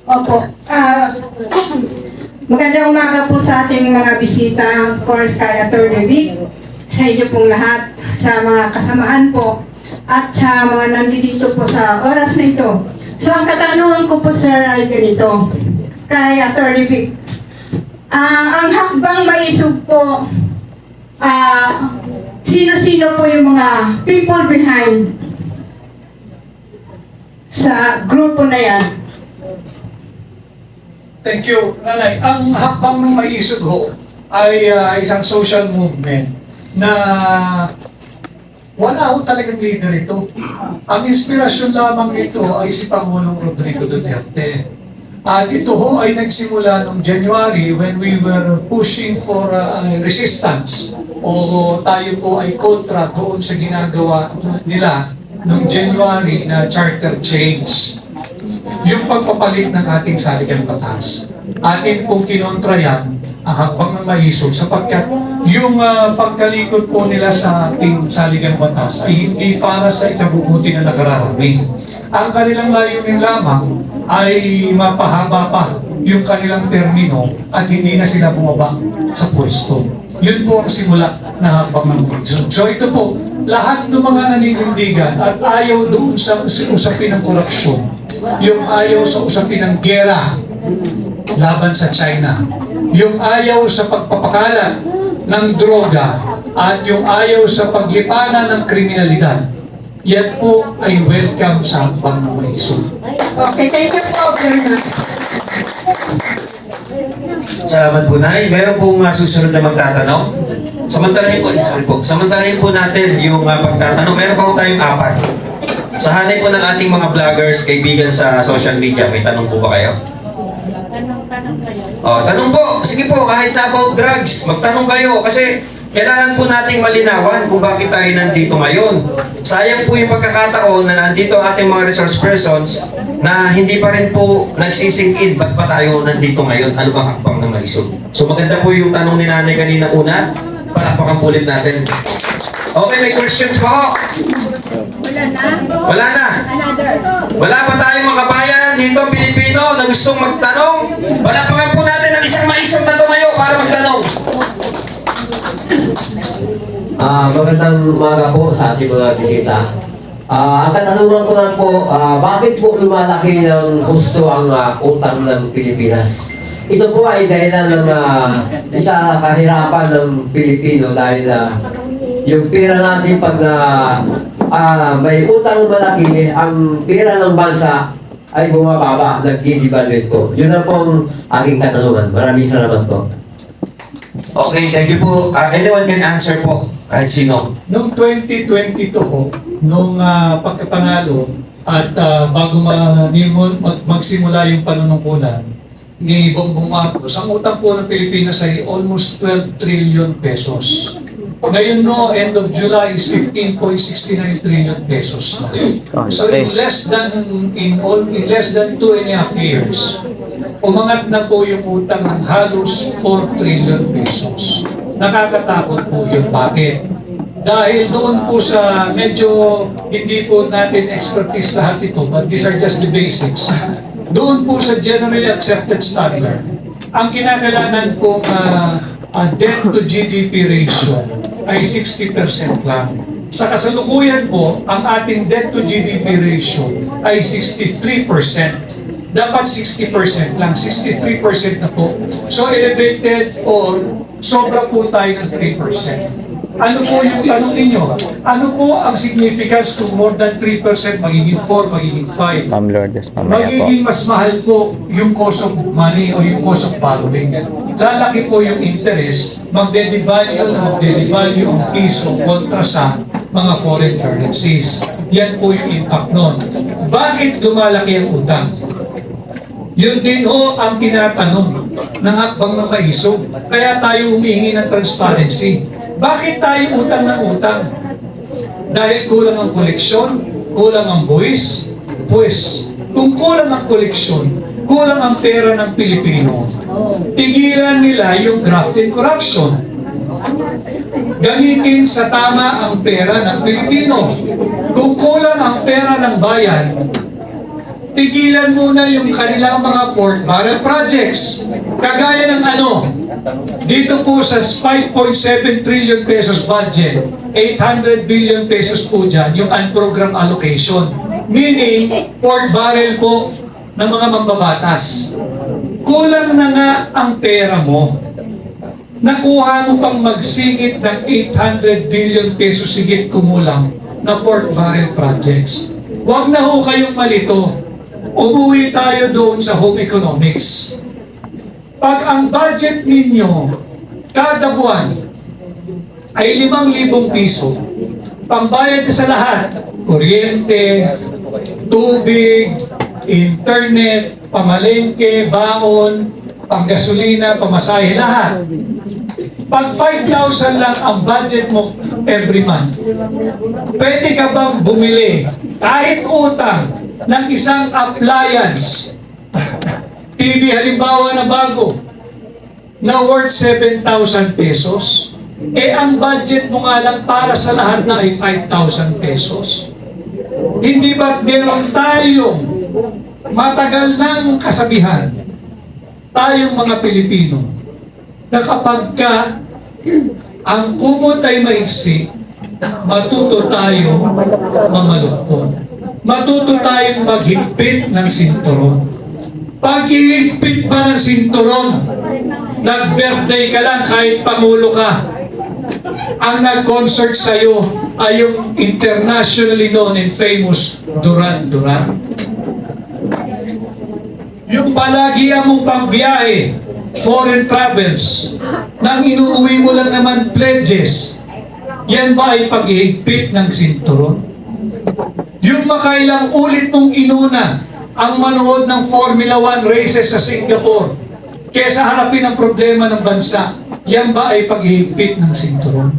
Opo. Magandang umaga po sa ating mga bisita, of course, kay Attorney Vic, sa inyo pong lahat, sa mga kasamaan po, at sa mga nandito po sa oras na ito. So, ang katanungan ko po, sir, ay ganito, kay Attorney Vic. Ang hakbang maisog po, sino-sino po yung mga people behind sa grupo na yan? Thank you, Nanay. Ang hakbang ng Maisog ho ay isang social movement na wala ho talagang leader ito. Ang inspirasyon lamang nito ay si Pangulong Rodrigo Duterte. At ito ho ay nagsimula noong January when we were pushing for resistance o tayo po ay kontra doon sa ginagawa nila noong January na charter change. Yung pagpapalit ng ating saligang batas. Atin pong kinontra yan, ang hakbang ng Maisog, sapagkat yung pagkalikot po nila sa ating saligang batas ay hindi para sa ikabubuti na nakararami. Ang kanilang layunin lamang ay mapahaba pa yung kanilang termino at hindi na sila bumaba sa pwesto. Yun po ang simula ng hakbang ng Maisog. So ito po, lahat ng mga naninindigan at ayaw doon sa usapin ng korupsyon, yung ayaw sa usapin ng gera laban sa China, yung ayaw sa pagpapakalat ng droga, at yung ayaw sa paglipanan ng kriminalidad, yan po ay welcome sa hakbang ng Maisog. Okay, thank you so much. Salamat po, Nay. Meron pong susunod na magtatanong. Samantalahin po natin yung pagtatanong. Meron pa po tayong 4. Sa hanay po ng ating mga vloggers, kaibigan sa social media, may tanong po ba kayo? Tanong po. Sige po, kahit na about drugs, magtanong kayo. Kasi kailangan po nating malinawan kung bakit tayo nandito ngayon. Sayang po yung pagkakataon na nandito ang ating mga resource persons na hindi pa rin po nagsising-in. Ba't pa tayo nandito ngayon? Ano bang hakbang ng Maisog? So maganda po yung tanong ni Nanay kanina una. Palakpakan po ulit natin. Okay, may questions po. Wala na. Wala pa tayong mga kabayan dito, Pilipino, na gustong magtanong. Palakpakan po natin ang isang Maisog na tumayo para magtanong. Magandang umaga po sa ating mga bisita. Ang katanungan ko lang po, bakit po lumalaki ng gusto ang utang ng Pilipinas? Ito po ay dahilan ng isa kahirapan ng Pilipino dahil yung pera natin pag may utang malaki, ang pera ng bansa ay bumababa, nag-devaluate po. Yun ang pong aking katanungan. Maraming salamat po. Okay, thank you po. Anyone can answer po, kahit sino. Noong 2022 ho, nung pagkapanalo at bago magsimula yung panunungkulan ni Bongbong Marcos, ang utang po ng Pilipinas ay almost 12 trillion pesos. Ngayon no, end of July is 15.69 trillion pesos. So in less than 2.5 years, umangat na po yung utang ng halos 4 trillion pesos. Nakakatakot po yun. Bakit? Dahil doon po sa medyo hindi po natin expertise lahat ito, but these are just the basics. Doon po sa generally accepted standard, ang kinakailangan pong debt to GDP ratio ay 60% lang. Sa kasalukuyan po, ang ating debt to GDP ratio ay 63%. Dapat 60% lang, 63% na po. So elevated or sobra po tayo ng 3%. Ano po yung tanong ninyo? Ano po ang significance kung more than 3%, magiging 4, magiging 5? Ma'am Lourdes, mamaya po. Magiging mas mahal po yung cost of money o yung cost of borrowing. Lalaki po yung interest, magde-devalue ang piso kontra sa mga foreign currencies. Yan po yung impact nun. Bakit lumalaki ang utang? Yun din ho ang tinatanong ng hakbang ng Maisog. Kaya tayo humihingi ng transparency. Bakit tayo utang ng utang? Dahil kulang ang koleksyon, kulang ang buwis. Pues, kung kulang ang koleksyon, kulang ang pera ng Pilipino, tigilan nila yung graft and corruption. Gamitin sa tama ang pera ng Pilipino. Kung kulang ang pera ng bayan, tigilan muna yung kanilang mga port barrel projects. Kagaya ng ano, dito po sa 5.7 trillion pesos budget, 800 billion pesos po dyan yung unprogrammed allocation. Meaning, port barrel po ng mga mambabatas. Kulang na nga ang pera mo. Nakuha mo pang magsingit ng 800 billion pesos sigit kumulang na port barrel projects. Huwag na ho kayong malito. Umuwi tayo doon sa home economics. Pag ang budget ninyo kada buwan ay 5,000 piso, pambayad sa lahat, kuryente, tubig, internet, pamalengke, baon, panggasolina, pamasahe, lahat. Pag 5,000 lang ang budget mo every month, pwede ka bang bumili kahit utang ng isang appliance, TV halimbawa na bago, na worth 7,000 pesos? Eh ang budget mo nga lang para sa lahat na ay 5,000 pesos. Hindi ba meron tayong matagal ng kasabihan, tayong mga Pilipino, na kapag ka ang kumot ay maiksi, matuto tayo mamalukon. Matuto tayong maghigpit ng sinturon. Pag hihigpit ba ng sinturon, nag-birthday ka lang kahit pangulo ka, ang nag-concert sa'yo ay yung internationally known and famous Duran Duran. Yung palagian mong pangbiyahe, foreign travels, nang inuuwi mo lang naman pledges, yan ba ay paghihigpit ng sinturon? Yung makailang ulit nung inuna ang manood ng Formula 1 races sa Singapore kesa harapin ang problema ng bansa, yan ba ay paghihigpit ng sinturon?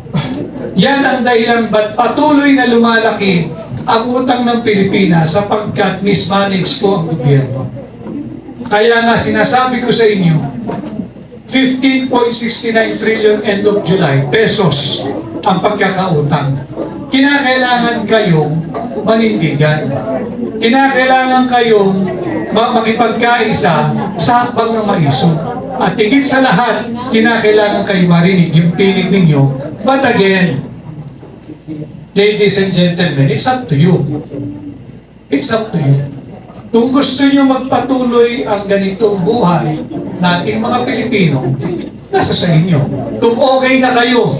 Yan ang dahilan ba't patuloy na lumalaki ang utang ng Pilipinas sapagkat mismanage po ang gobyerno. Kaya nga sinasabi ko sa inyo, 15.69 trillion end of July pesos ang pagkakautang. Kinakailangan kayong manindigan. Kinakailangan kayong makipagkaisa sa hakbang ng maisog. At higit sa lahat, kinakailangan kayong marinig yung pinig ninyo. But again, ladies and gentlemen, it's up to you. It's up to you. Kung gusto nyo magpatuloy ang ganitong buhay nating mga Pilipino, nasa sa inyo. Kung okay na kayo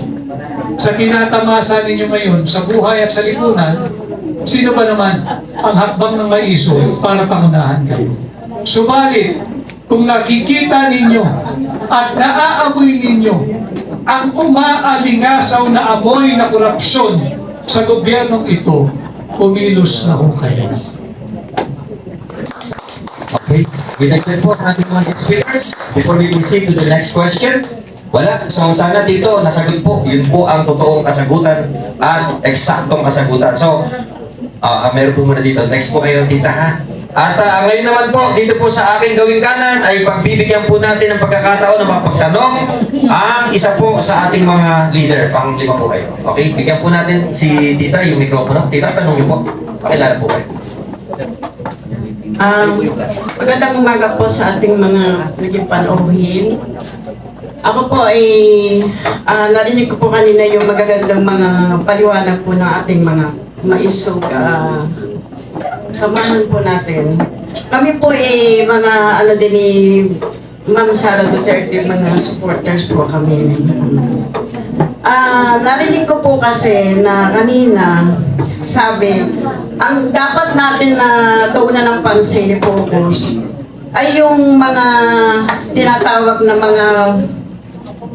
sa tinatamasa ninyo ngayon sa buhay at sa lipunan, sino ba naman ang hakbang ng maiso para pangunahan kayo? Subalit, kung nakikita ninyo at naaamoy ninyo ang umaalingasaw na amoy na korupsyon sa gobyernong ito, kumilos na ho kayo. Okay, we'd like to report ating mga guest speakers before we proceed to the next question. Wala. So sana dito, nasagot po. Yun po ang totoong kasagutan at eksaktong kasagutan. So, meron po muna dito. Next po kayo, tita ha. At ngayon naman po, dito po sa aking gawing kanan ay pagbibigyan po natin ng pagkakataon na mapagtanong ang isa po sa ating mga leader. Pang-lima po kayo. Okay, bigyan po natin si tita yung mikropono. Tita, tanong niyo po. Pakilala po kayo. Magandang umaga po sa ating mga naging panauhin. Ako po ay narinig ko po kanina yung magagandang mga paliwanag po ng ating mga maisog. Samahan po natin. Kami po ay mga din ni Ma'am Sara Duterte, mga supporters po kami. Narinig ko po kasi na kanina sabi, ang dapat natin na tuunan ng pansin, focus, ay yung mga tinatawag na mga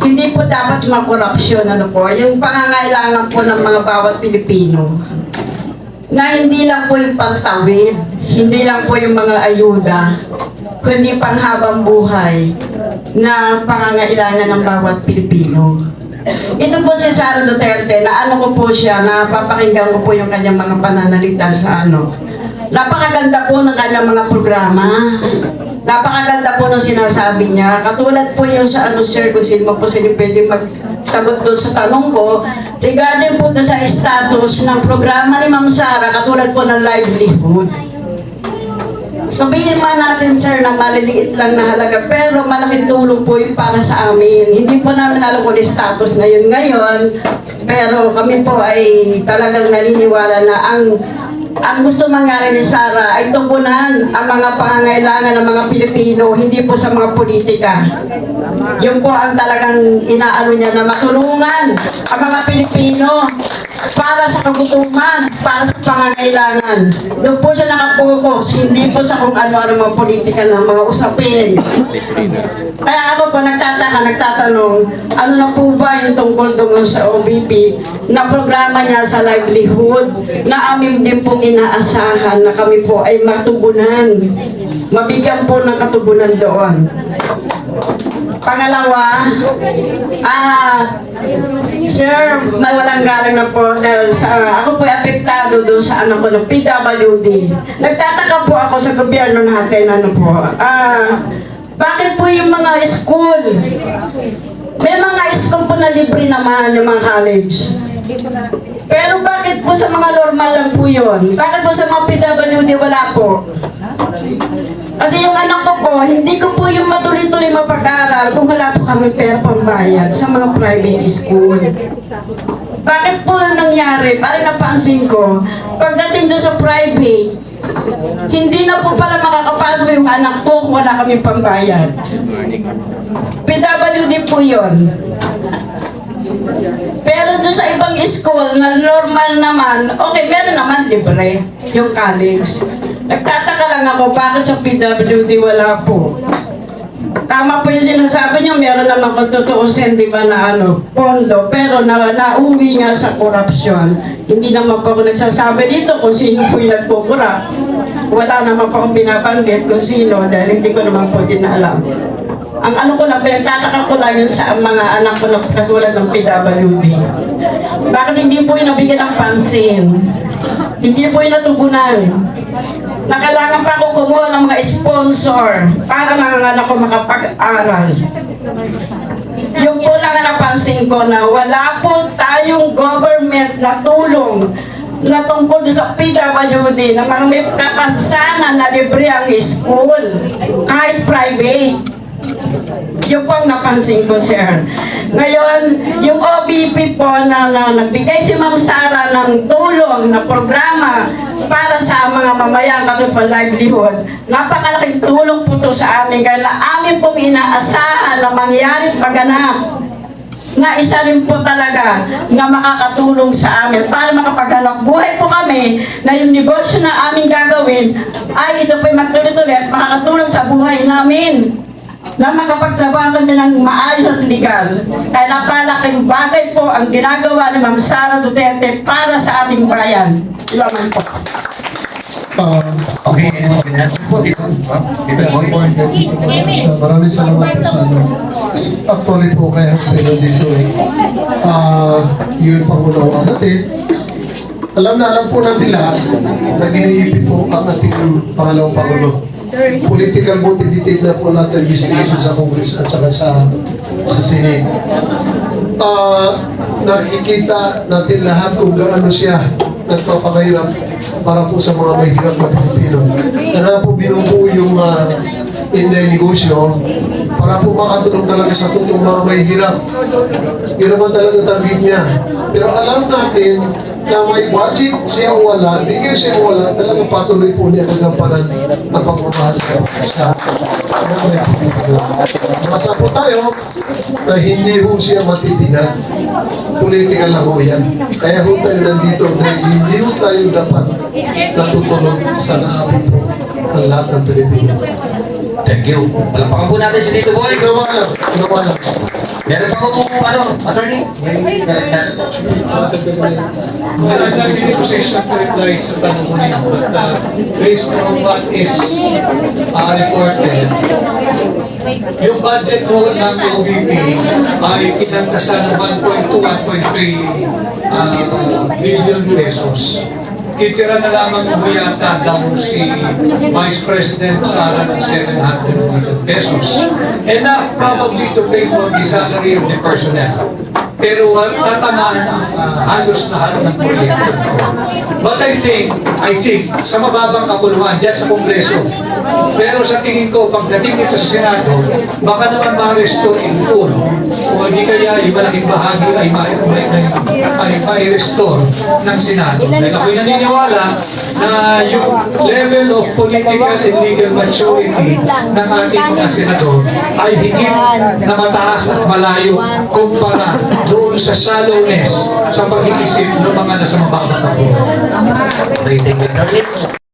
hindi po dapat makorupsyon, ano po, yung pangangailangan po ng mga bawat Pilipino. Na hindi lang po yung pantawid, hindi lang po yung mga ayuda, kundi panghabang buhay na pangangailangan ng bawat Pilipino. Ito po si Sara Duterte, na ano ko po siya, napapakinggan ko po yung kanyang mga pananalita sa ano. Napakaganda po ng kanyang mga programa. Napakaganda po ng sinasabi niya. Katulad po yung sa ano, sir, kung sino po sila pwede magsagot doon sa tanong ko. Regarding po doon sa status ng programa ni Ma'am Sara, katulad po ng livelihood. Sabihin man natin, sir, na maliliit lang na halaga, pero malaking tulong po yun para sa amin. Hindi po namin alam kung yung status ngayon, pero kami po ay talagang naniniwala na ang gusto mangyari ni Sara ay tugunan ang mga pangangailangan ng mga Pilipino, hindi po sa mga politika. Yun po ang talagang inaano niya na matulungan ang mga Pilipino para sa kagutuman, para sa pangangailangan. Doon po siya nakapokus, hindi po sa kung ano-ano mga politika ng mga usapin. Kaya ako po nagtatanong, ano na po ba yung tungkol doon sa OBP na programa niya sa livelihood na amin din pong inaasahan na kami po ay matugunan. Mabigyan po ng katugunan doon. Pangalawa, sir, may walang galang na po dahil ako po ay apektado doon sa anak ko ng PWD. Nagtataka po ako sa gobyerno natin, bakit po yung mga school? May mga school po na libre naman yung mga college. Pero bakit po sa mga normal lang po yun? Bakit po sa mga PWD wala po? Kasi yung anak ko po, hindi ko po yung matuloy-tuloy mapag-aral kung wala po kami pera pambayad sa mga private school. Bakit po nangyari? Parang napansin ko, pagdating doon sa private, hindi na po pala makakapasok yung anak ko kung wala kami pambayad. PWD po yun. Pero doon sa ibang school na normal naman, okay, meron naman libre yung college. Nagtataka lang ako bakit sa PWD wala po. Tama po yung sinasabi niyo, meron naman kung tutuusin, di ba, na pondo, pero nauwi nga sa korupsyon. Hindi naman po ako nagsasabi dito kung sino po yung nagpo-corrupt. Wala naman po akong binabanggit kung sino dahil hindi ko naman po din alam. Ang ano ko lang, pinagtataka ko lang yun sa mga anak ko na katulad ng PWD. Bakit hindi po yung nabigyan ng pansin? Hindi po yung natugunan. Nakailangan pa akong kumuha ng mga sponsor para mga anak ko makapag-aral. Yung po lang ang napansin ko na wala po tayong government na tulong na tungkol sa PWD na mga may kapansanan na libre ang school, kahit private. Yung po ang napansin ko, sir. Ngayon, yung OBP po na nagbigay si Ma'am Sara ng tulong na programa para sa mga mamayan katulad livelihood, napakalaking tulong po ito sa amin. Kaya amin pong inaasahan na mangyari pagganap na isa rin po talaga na makakatulong sa amin para makapaghanap buhay po kami na yung negosyo na aming gagawin ay ito po magtuloy-tuloy at makakatulong sa buhay namin na makapagtrabaho kami ng maayos at legal. Kaya napalaking bagay po ang ginagawa ni Ma'am Sara Duterte para sa ating bayan. Ilaman po. Okay, po dito. Maraming salamat po sa ano. Actually po kaya pero dito yun pangunawa natin. Alam po natin lahat na giniipit po ang ating pangalawang Pangulo. Political motivated na po natin investigation sa Congress at saka sa Senate. Nakikita natin lahat kung gaano siya nagpapakahirap para po sa mga may hirap na Pilipino. Kaya po binubuo yung Inday negosyo para po makatulong talaga sa totoong mga may hirap. Yun naman talaga target niya. Pero alam natin na may budget siya o wala, hindi siya o wala, talagang patuloy po niya nagampanan ang pagmamahal sa masa po tayo na hindi po siya matitinag. Political lang po yan. Kaya po tayo nandito dahil hindi po tayo dapat natutulog sa naabit po ng lahat ng Pilipino. Thank you. Palapakan po natin si Tito Boy. Ginawa lang. Meron pa kung attorney? Naging position to reply sa tanong ko nito, but based on what is reported, yung budget ko ng OVP ay kinantasan ng 1.2-1.3 billion pesos. Titira na lamang po yata daw si Vice President Sara ng 700 million pesos. Enough probably to pay for the salary of the personnel. pero tatamaan ang halos lahat ng proyekto. But I think, sa mababang kapuluhan dyan sa Kongreso, pero sa tingin ko, pagdating nito sa Senado, baka naman ma-restore in full. O hindi kaya yung malaking bahagi ay ma-restore ng Senado. Dahil ako'y naniniwala na yung level of political and legal maturity ng ating mga senador ay higit na mataas at malayo kumpara doon sa shallowness sa pag-iisip ng mga nasa mababang kapuluhan. Thank you.